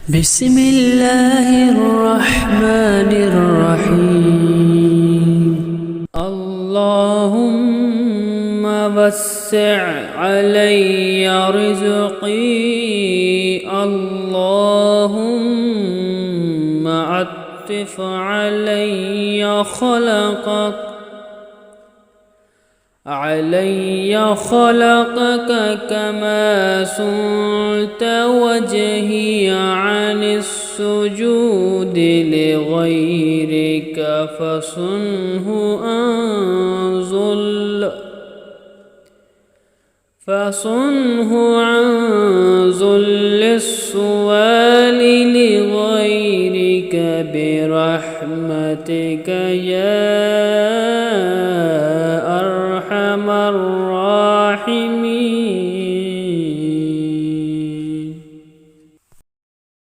بسم الله الرحمن الرحيم. اللهم وسع علي رزقي، اللهم عطف علي خلقك كما سلت وجهي عن السجود لغيرك، فصنه عن ذل السؤال